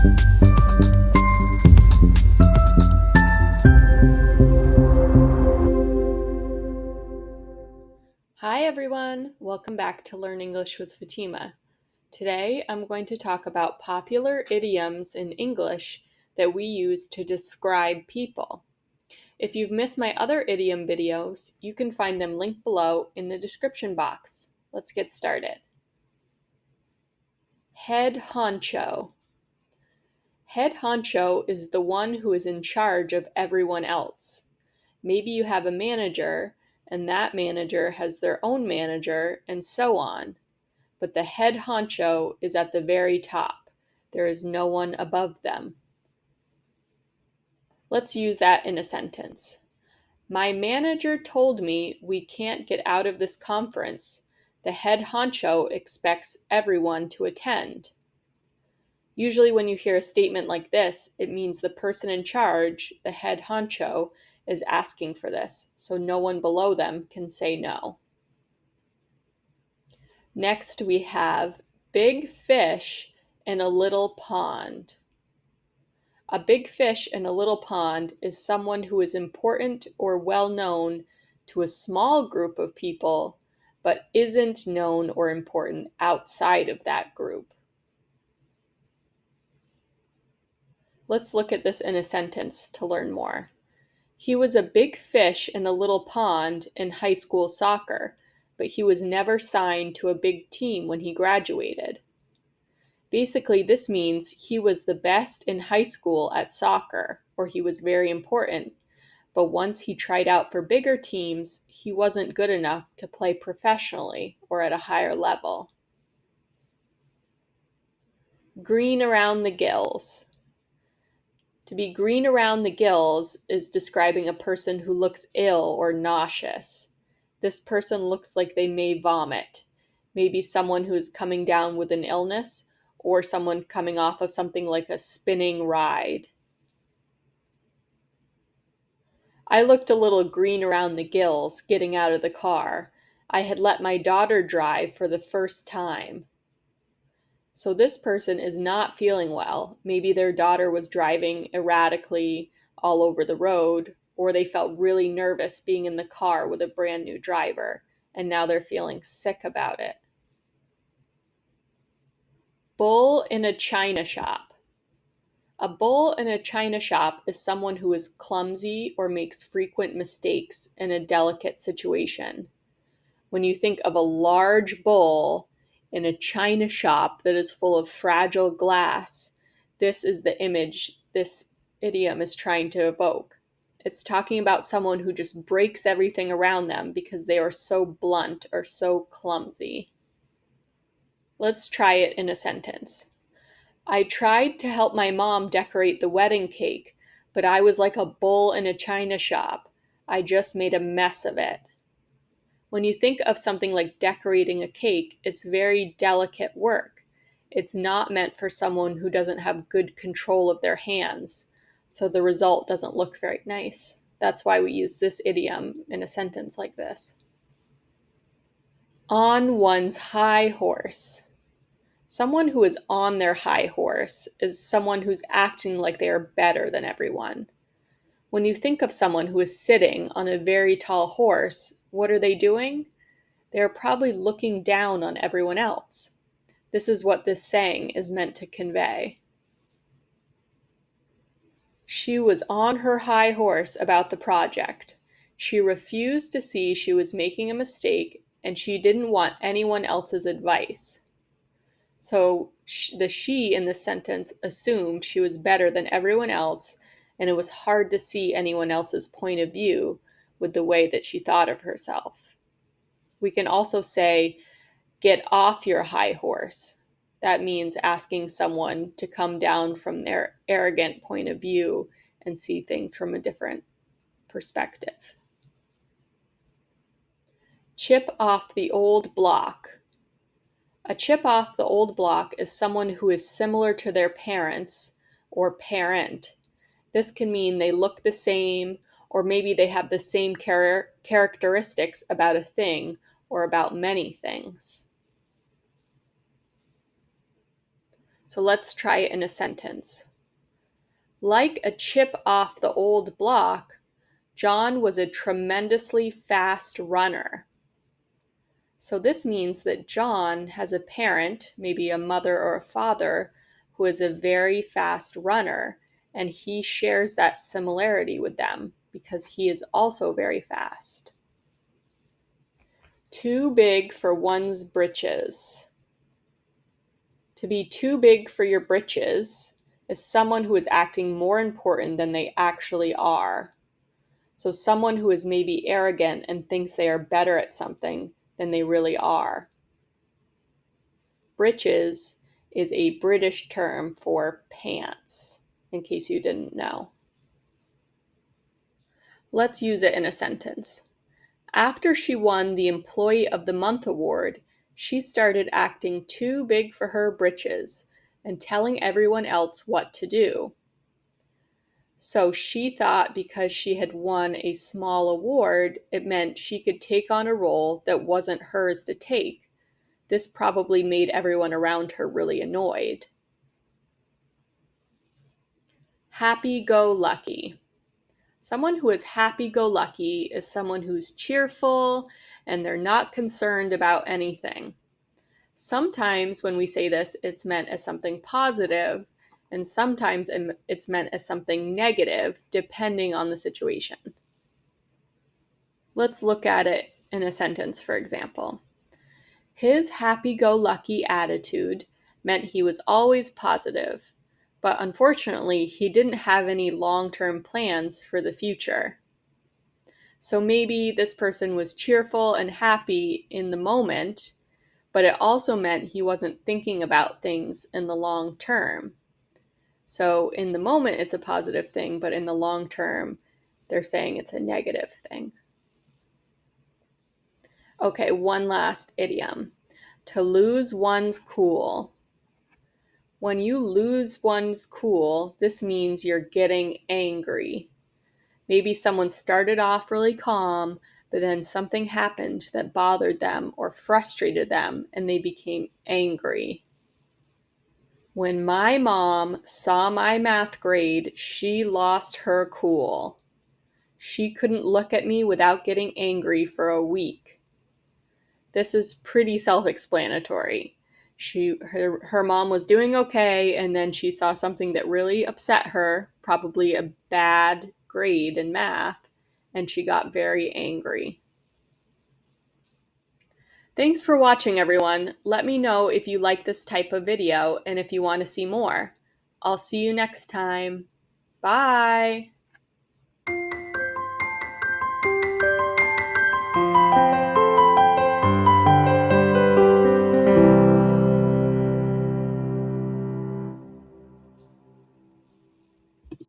Hi everyone, welcome back to Learn English with Fatima. Today I'm going to talk about popular idioms in English that we use to describe people. If you've missed my other idiom videos, you can find them linked below in the description box. Let's get started. Head honcho. Head honcho is the one who is in charge of everyone else. Maybe you have a manager, and that manager has their own manager, and so on. But the head honcho is at the very top. There is no one above them. Let's use that in a sentence. My manager told me we can't get out of this conference. The head honcho expects everyone to attend. Usually when you hear a statement like this, it means the person in charge, the head honcho, is asking for this, so no one below them can say no. Next we have big fish in a little pond. A big fish in a little pond is someone who is important or well known to a small group of people, but isn't known or important outside of that group. Let's look at this in a sentence to learn more. He was a big fish in a little pond in high school soccer, but he was never signed to a big team when he graduated. Basically, this means he was the best in high school at soccer, or he was very important, but once he tried out for bigger teams, he wasn't good enough to play professionally or at a higher level. Green around the gills. To be green around the gills is describing a person who looks ill or nauseous. This person looks like they may vomit. Maybe someone who is coming down with an illness, or someone coming off of something like a spinning ride. I looked a little green around the gills getting out of the car. I had let my daughter drive for the first time. So this person is not feeling well. Maybe their daughter was driving erratically all over the road, or they felt really nervous being in the car with a brand new driver, and now they're feeling sick about it. Bull in a china shop. A bull in a china shop is someone who is clumsy or makes frequent mistakes in a delicate situation. When you think of a large bowl in a china shop that is full of fragile glass, this is the image this idiom is trying to evoke. It's talking about someone who just breaks everything around them because they are so blunt or so clumsy. Let's try it in a sentence. I tried to help my mom decorate the wedding cake, but I was like a bull in a china shop. I just made a mess of it. When you think of something like decorating a cake, it's very delicate work. It's not meant for someone who doesn't have good control of their hands, so the result doesn't look very nice. That's why we use this idiom in a sentence like this. On one's high horse. Someone who is on their high horse is someone who's acting like they are better than everyone. When you think of someone who is sitting on a very tall horse, what are they doing? They are probably looking down on everyone else. This is what this saying is meant to convey. She was on her high horse about the project. She refused to see she was making a mistake, and she didn't want anyone else's advice. So the she in this sentence assumed she was better than everyone else, and it was hard to see anyone else's point of view with the way that she thought of herself. We can also say, get off your high horse. That means asking someone to come down from their arrogant point of view and see things from a different perspective. Chip off the old block. A chip off the old block is someone who is similar to their parents or parent. This can mean they look the same, or maybe they have the same characteristics about a thing or about many things. So let's try it in a sentence. Like a chip off the old block, John was a tremendously fast runner. So this means that John has a parent, maybe a mother or a father, who is a very fast runner, and he shares that similarity with them because he is also very fast. Too big for one's britches. To be too big for your britches is someone who is acting more important than they actually are. So someone who is maybe arrogant and thinks they are better at something than they really are. Breeches is a British term for pants, in case you didn't know. Let's use it in a sentence. After she won the Employee of the Month award, she started acting too big for her britches and telling everyone else what to do. So she thought because she had won a small award, it meant she could take on a role that wasn't hers to take. This probably made everyone around her really annoyed. Happy-go-lucky. Someone who is happy-go-lucky is someone who's cheerful and they're not concerned about anything. Sometimes when we say this, it's meant as something positive, and sometimes it's meant as something negative, depending on the situation. Let's look at it in a sentence, for example. His happy-go-lucky attitude meant he was always positive, but unfortunately, he didn't have any long-term plans for the future. So maybe this person was cheerful and happy in the moment, but it also meant he wasn't thinking about things in the long term. So in the moment, it's a positive thing, but in the long term, they're saying it's a negative thing. Okay, one last idiom. To lose one's cool. When you lose one's cool, this means you're getting angry. Maybe someone started off really calm, but then something happened that bothered them or frustrated them, and they became angry. When my mom saw my math grade, she lost her cool. She couldn't look at me without getting angry for a week. This is pretty self-explanatory. Her mom was doing okay, and then she saw something that really upset her, probably a bad grade in math, and she got very angry. Thanks for watching, everyone. Let me know if you like this type of video and if you want to see more. I'll see you next time. Bye!